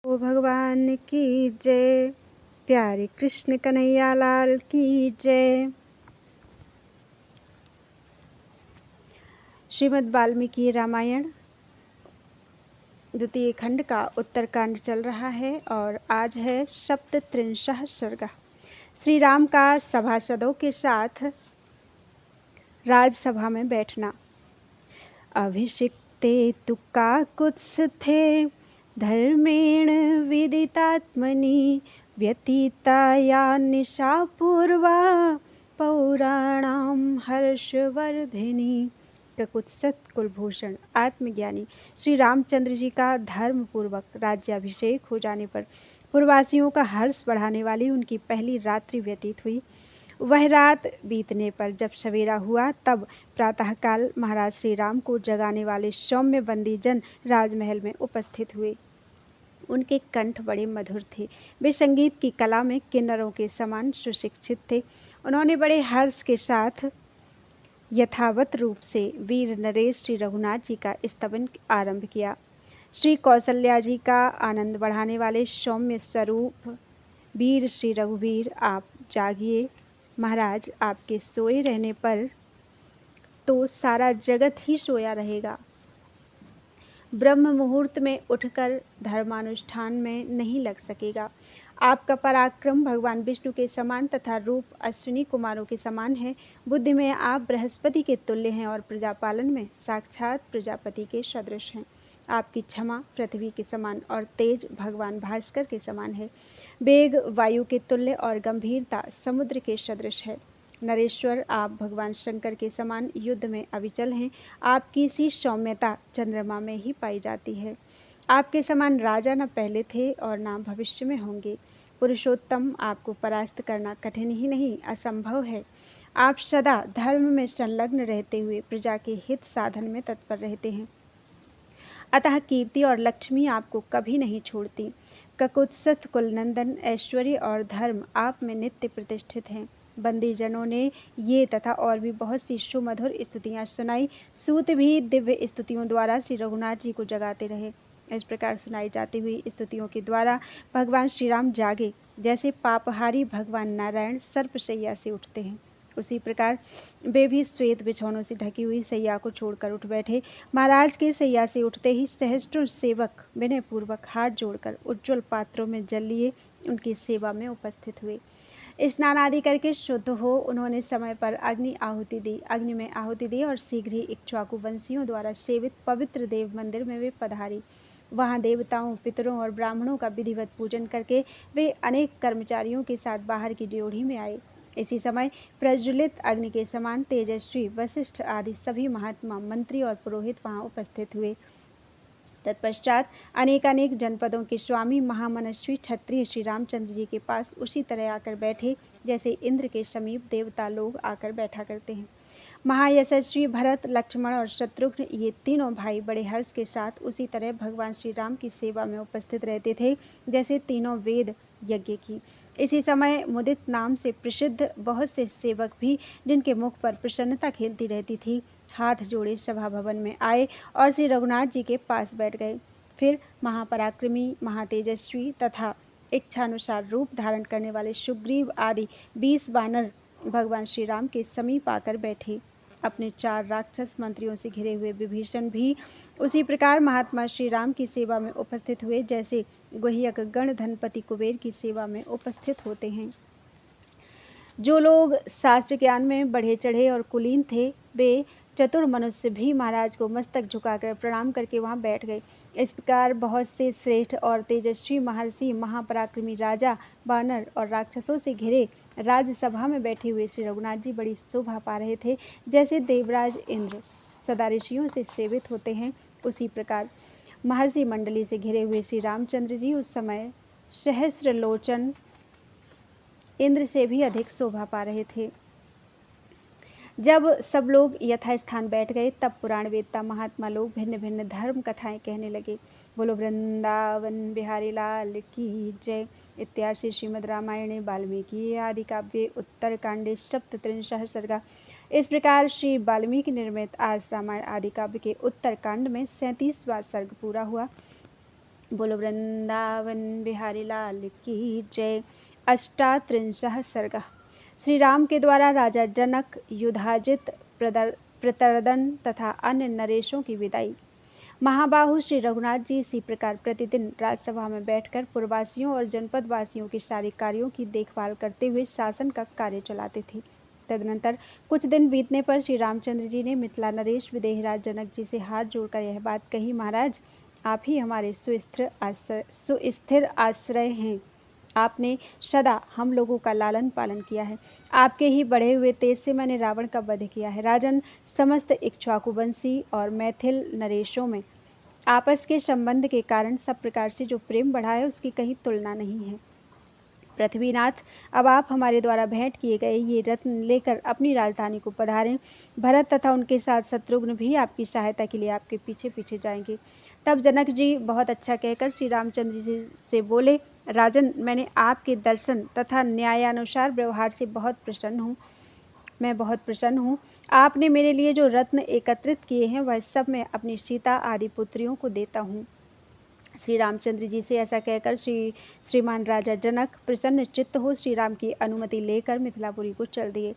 ओ भगवान की जय। प्यारे कृष्ण कन्हैया लाल की जय। श्रीमद् वाल्मीकि रामायण द्वितीय खंड का उत्तरकांड चल रहा है और आज है सप्तत्रिंशः सर्ग। श्री राम का सभासदों के साथ राजसभा में बैठना। अभिषिक्ते तु काकुत्स थे धर्मेण विदितात्मनि व्यतीताया निशा पूर्वा पौराणाम हर्षवर्धिनी। ककुत्सत कुलभूषण आत्मज्ञानी श्री रामचंद्र जी का धर्म पूर्वक राज्याभिषेक हो जाने पर पूर्ववासियों का हर्ष बढ़ाने वाली उनकी पहली रात्रि व्यतीत हुई। वह रात बीतने पर जब सवेरा हुआ तब प्रातःकाल महाराज श्री राम को जगाने वाले सौम्य बंदीजन राजमहल में उपस्थित हुए। उनके कंठ बड़े मधुर थे। वे संगीत की कला में किन्नरों के समान सुशिक्षित थे। उन्होंने बड़े हर्ष के साथ यथावत रूप से वीर नरेश श्री रघुनाथ जी का स्तवन आरंभ किया। श्री कौशल्या जी का आनंद बढ़ाने वाले सौम्य स्वरूप वीर श्री रघुवीर, आप जागिए। महाराज, आपके सोए रहने पर तो सारा जगत ही सोया रहेगा। ब्रह्म मुहूर्त में उठकर धर्मानुष्ठान में नहीं लग सकेगा। आपका पराक्रम भगवान विष्णु के समान तथा रूप अश्विनी कुमारों के समान है। बुद्धि में आप बृहस्पति के तुल्य हैं और प्रजापालन में साक्षात प्रजापति के सदृश हैं। आपकी क्षमा पृथ्वी के समान और तेज भगवान भास्कर के समान है। वेग वायु के तुल्य और गंभीरता समुद्र के सदृश है। नरेश्वर, आप भगवान शंकर के समान युद्ध में अविचल हैं। आपकी सी सौम्यता चंद्रमा में ही पाई जाती है। आपके समान राजा न पहले थे और न भविष्य में होंगे। पुरुषोत्तम, आपको परास्त करना कठिन ही नहीं असंभव है। आप सदा धर्म में संलग्न रहते हुए प्रजा के हित साधन में तत्पर रहते हैं। अतः कीर्ति और लक्ष्मी आपको कभी नहीं छोड़ती। ककुत्सथ कुलनंदन, ऐश्वर्य और धर्म आप में नित्य प्रतिष्ठित हैं। बंदीजनों ने ये तथा और भी बहुत सी सुमधुर स्तुतियाँ सुनाई। सूत भी दिव्य स्तुतियों द्वारा श्री रघुनाथ जी को जगाते रहे। इस प्रकार सुनाई जाती हुई स्तुतियों के द्वारा भगवान श्री राम जागे। जैसे पापहारी भगवान नारायण सर्पशैया से उठते हैं, उसी प्रकार वे भी श्वेत बिछौनों से ढकी हुई सैया को छोड़कर उठ बैठे। महाराज के सैया से उठते ही सहस्त्रों सेवक विनय पूर्वक हाथ जोड़कर उज्ज्वल पात्रों में जल लिए उनकी सेवा में उपस्थित हुए। स्नान आदि करके शुद्ध हो उन्होंने समय पर अग्नि आहुति दी। अग्नि में आहुति दी और शीघ्र ही इक्ष्वाकु वंशियों द्वारा सेवित पवित्र देव मंदिर में वे पधारी। वहाँ देवताओं, पितरों और ब्राह्मणों का विधिवत पूजन करके वे अनेक कर्मचारियों के साथ बाहर की ड्योढ़ी में आए। इसी समय प्रज्वलित अग्नि के समान तेजस्वी वशिष्ठ आदि सभी महात्मा, मंत्री और पुरोहित वहाँ उपस्थित हुए। तत्पश्चात अनेकानेक जनपदों के स्वामी महामनस्वी क्षत्रिय श्री रामचंद्र जी के पास उसी तरह आकर बैठे जैसे इंद्र के समीप देवता लोग आकर बैठा करते हैं। महायशस्वी भरत, लक्ष्मण और शत्रुघ्न, ये तीनों भाई बड़े हर्ष के साथ उसी तरह भगवान श्री राम की सेवा में उपस्थित रहते थे जैसे तीनों वेद यज्ञ की। इसी समय मुदित नाम से प्रसिद्ध बहुत से सेवक भी, जिनके मुख पर प्रसन्नता खिलती रहती थी, हाथ जोड़े सभा भवन में आए और श्री रघुनाथ जी के पास बैठ गए। फिर महापराक्रमी, महातेजस्वी तथा इच्छानुसार रूप धारण करने वाले सुग्रीव आदि 20 वानर भगवान श्री राम के समीप आकर बैठे। अपने 4 राक्षस मंत्रियों से घिरे हुए विभीषण भी उसी प्रकार महात्मा श्री राम की सेवा में उपस्थित हुए जैसे गुह्यक गण धनपति कुबेर की सेवा में उपस्थित होते हैं। जो लोग शास्त्र ज्ञान में बढ़े चढ़े और कुलीन थे, वे चतुर मनुष्य भी महाराज को मस्तक झुकाकर प्रणाम करके वहां बैठ गए। इस प्रकार बहुत से श्रेष्ठ और तेजस्वी महर्षि, महापराक्रमी राजा, वानर और राक्षसों से घिरे राजसभा में बैठे हुए श्री रघुनाथ जी बड़ी शोभा पा रहे थे। जैसे देवराज इंद्र सदा ऋषियों से सेवित होते हैं, उसी प्रकार महर्षि मंडली से घिरे हुए श्री रामचंद्र जी उस समय सहस्त्र लोचन इंद्र से भी अधिक शोभा पा रहे थे। जब सब लोग यथास्थान बैठ गए तब पुराण वेदता महात्मा लोग भिन्न भिन्न धर्म कथाएं कहने लगे। बोलो वृंदावन बिहारी लाल की जय। इत्यार्षे श्रीमद् रामायणे वाल्मीकि आदि काव्ये उत्तरकांडे सप्तत्रिंशः सर्गा। इस प्रकार श्री वाल्मीकि निर्मित आज रामायण आदि काव्य के उत्तरकांड में 37वां सर्ग पूरा हुआ। बोलो वृंदावन बिहारी लाल की जय। 38 सर्ग। श्री राम के द्वारा राजा जनक, युधाजित, प्रतरदन तथा अन्य नरेशों की विदाई। महाबाहु श्री रघुनाथ जी इसी प्रकार प्रतिदिन राजसभा में बैठकर पुरवासियों और जनपद वासियों के सारे कार्यों की देखभाल करते हुए शासन का कार्य चलाते थे। तदनंतर कुछ दिन बीतने पर श्री रामचंद्र जी ने मिथिला नरेश विदेहराज जनक जी से हाथ जोड़कर यह बात कही, महाराज, आप ही हमारे सुस्थिर आश्रय हैं। आपने सदा हम लोगों का लालन पालन किया है। आपके ही बढ़े हुए तेज से मैंने रावण का वध किया है। राजन, समस्त इक्ष्वाकुवंशी और मैथिल नरेशों में आपस के संबंध के कारण सब प्रकार से जो प्रेम बढ़ा है उसकी कहीं तुलना नहीं है। पृथ्वीनाथ, अब आप हमारे द्वारा भेंट किए गए ये रत्न लेकर अपनी राजधानी को पधारें। भरत तथा उनके साथ शत्रुघ्न भी आपकी सहायता के लिए आपके पीछे पीछे जाएंगे। तब जनक जी बहुत अच्छा कहकर श्री रामचंद्र जी से बोले, राजन, मैंने आपके दर्शन तथा न्यायानुसार व्यवहार से बहुत प्रसन्न हूँ। मैं बहुत प्रसन्न हूँ। आपने मेरे लिए जो रत्न एकत्रित किए हैं वह सब मैं अपनी सीता आदि पुत्रियों को देता हूँ। श्री रामचंद्र जी से ऐसा कहकर श्रीमान राजा जनक प्रसन्न चित्त हो श्री राम की अनुमति लेकर मिथिलापुरी को चल दिए।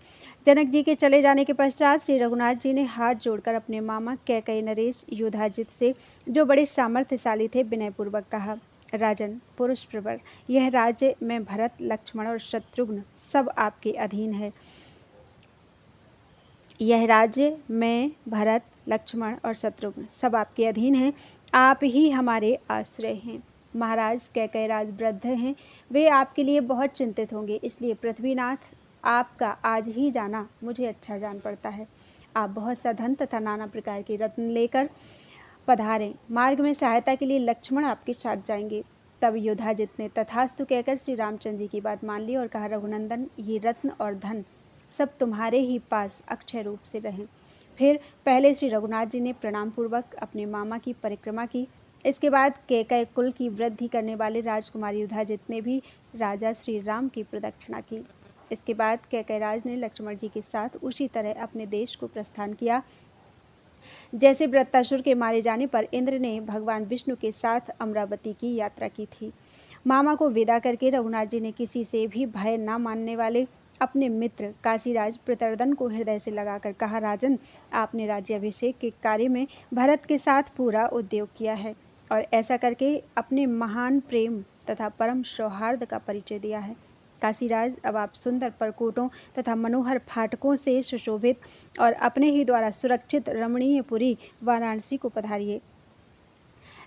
जनक जी के चले जाने के पश्चात श्री रघुनाथ जी ने हाथ जोड़कर अपने मामा कैकेयी नरेश युधाजित से, जो बड़े सामर्थ्यशाली थे, विनयपूर्वक कहा, राजन, पुरुष प्रवर, यह राज्य में भरत, लक्ष्मण और शत्रुघ्न सब आपके अधीन है। यह राज्य में भरत, लक्ष्मण और शत्रुघ्न सब आपके अधीन हैं। आप ही हमारे आश्रय हैं। महाराज कैकेयी राज वृद्ध हैं, वे आपके लिए बहुत चिंतित होंगे, इसलिए पृथ्वीनाथ, आपका आज ही जाना मुझे अच्छा जान पड़ता है। आप बहुत सा धन तथा नाना प्रकार के रत्न लेकर पधारें। मार्ग में सहायता के लिए लक्ष्मण आपके साथ जाएंगे। तब युधाजित ने तथास्तु कहकर श्री रामचंद्र जी की बात मान ली और कहा, रघुनंदन, ये रत्न और धन सब तुम्हारे ही पास अक्षय रूप से रहें। फिर पहले श्री रघुनाथ जी ने प्रणाम पूर्वक अपने मामा की परिक्रमा की। इसके बाद कैकेयी कुल की वृद्धि करने वाले राजकुमार युधाजित ने भी राजा श्री राम की प्रदक्षिणा की। इसके बाद कैकेयी राज ने लक्ष्मण जी के साथ उसी तरह अपने देश को प्रस्थान किया जैसे वृत्तासुर के मारे जाने पर इंद्र ने भगवान विष्णु के साथ अमरावती की यात्रा की थी। मामा को विदा करके रघुनाथ जी ने किसी से भी भय न मानने वाले अपने मित्र काशीराज प्रतरदन को हृदय से लगाकर कहा, राजन, आपने राज्याभिषेक के कार्य में भरत के साथ पूरा उद्योग किया है और ऐसा करके अपने महान प्रेम तथा परम सौहार्द का परिचय दिया है। काशीराज, अब आप सुंदर परकोटों तथा मनोहर फाटकों से सुशोभित और अपने ही द्वारा सुरक्षित रमणीय पुरी वाराणसी को पधारिए।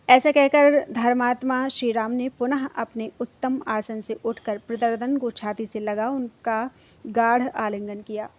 ऐसा कहकर धर्मात्मा श्री राम ने पुनः अपने उत्तम आसन से उठकर प्रतरदन को छाती से लगा उनका गाढ़ आलिंगन किया।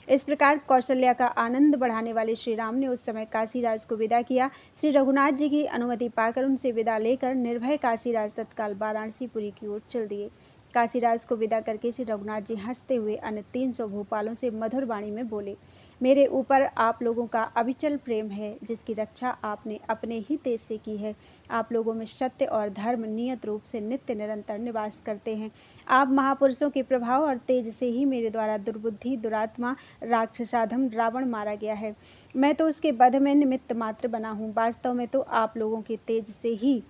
इस प्रकार कौशल्या का आनंद बढ़ाने वाले श्री राम ने उस समय काशीराज को विदा किया। श्री रघुनाथ जी की अनुमति पाकर उनसे विदा लेकर निर्भय काशीराज तत्काल वाराणसीपुरी की ओर चल दिए। काशीराज को विदा करके श्री रघुनाथ जी हंसते हुए अन्य 300 भूपालों से मधुर वाणी में बोले, मेरे ऊपर आप लोगों का अविचल प्रेम है, जिसकी रक्षा आपने अपने ही तेज से की है। आप लोगों में सत्य और धर्म नियत रूप से नित्य निरंतर निवास करते हैं। आप महापुरुषों के प्रभाव और तेज से ही मेरे द्वारा दुर्बुद्धि, दुरात्मा, राक्षसाधम रावण मारा गया है। मैं तो उसके वध में निमित्त मात्र बना हूँ। वास्तव में तो आप लोगों के तेज से ही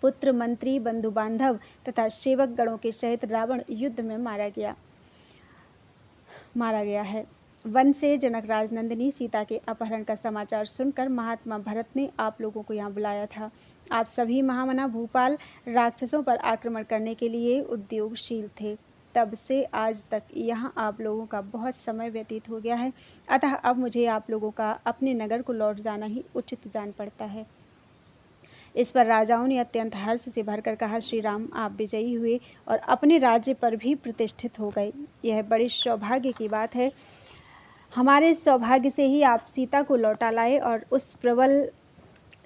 पुत्र, मंत्री, बंधु बांधव तथा सेवक गणों के सहित रावण युद्ध में मारा गया है। वन से जनक राजनंदिनी सीता के अपहरण का समाचार सुनकर महात्मा भरत ने आप लोगों को यहाँ बुलाया था। आप सभी महामना भूपाल राक्षसों पर आक्रमण करने के लिए उद्योगशील थे। तब से आज तक यहाँ आप लोगों का बहुत समय व्यतीत हो गया है, अतः अब मुझे आप लोगों का अपने नगर को लौट जाना ही उचित जान पड़ता है। इस पर राजाओं ने अत्यंत हर्ष से भरकर कहा, श्री राम, आप विजयी हुए और अपने राज्य पर भी प्रतिष्ठित हो गए। यह बड़े सौभाग्य की बात है। हमारे सौभाग्य से ही आप सीता को लौटा लाए और उस प्रबल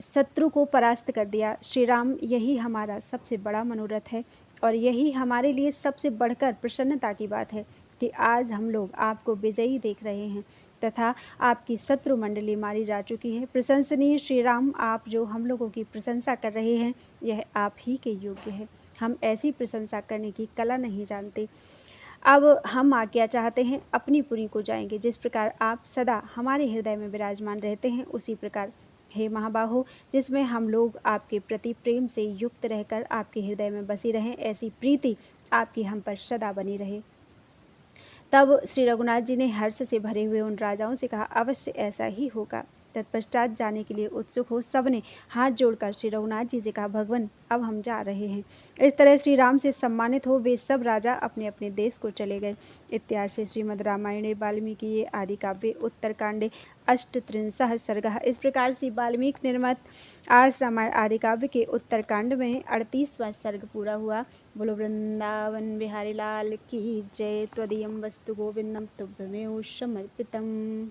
शत्रु को परास्त कर दिया। श्री राम, यही हमारा सबसे बड़ा मनोरथ है और यही हमारे लिए सबसे बढ़कर प्रसन्नता की बात है कि आज हम लोग आपको विजयी देख रहे हैं तथा आपकी शत्रु मंडली मारी जा चुकी है। प्रशंसनीय श्री राम, आप जो हम लोगों की प्रशंसा कर रहे हैं यह आप ही के योग्य है। हम ऐसी प्रशंसा करने की कला नहीं जानते। अब हम आज्ञा चाहते हैं, अपनी पुरी को जाएंगे। जिस प्रकार आप सदा हमारे हृदय में विराजमान रहते हैं, उसी प्रकार हे महाबाहो, जिसमें हम लोग आपके प्रति प्रेम से युक्त रहकर आपके हृदय में बसी रहें, ऐसी प्रीति आपकी हम पर सदा बनी रहे। तब श्री रघुनाथ जी ने हर्ष से भरे हुए उन राजाओं से कहा, अवश्य ऐसा ही होगा। तत्पश्चात जाने के लिए उत्सुक हो सबने हाथ जोड़कर श्री रघुनाथ जी से कहा, भगवान अब हम जा रहे हैं। इस तरह श्री राम से सम्मानित हो वे सब राजा अपने अपने देश को चले गए। इत्यादि से श्रीमद् रामायणे वाल्मीकि आदि काव्ये उत्तरकांडे अष्टत्रिंशः सर्गः। इस प्रकार से वाल्मीकि निर्मित आर्ष रामायण आदि काव्य के उत्तरकांड में 38वां सर्ग पूरा हुआ। बोलो वृंदावन बिहारी लाल की जय। त्वदीयं वस्तु गोविंदम तुभ्यमेव समर्पितम्।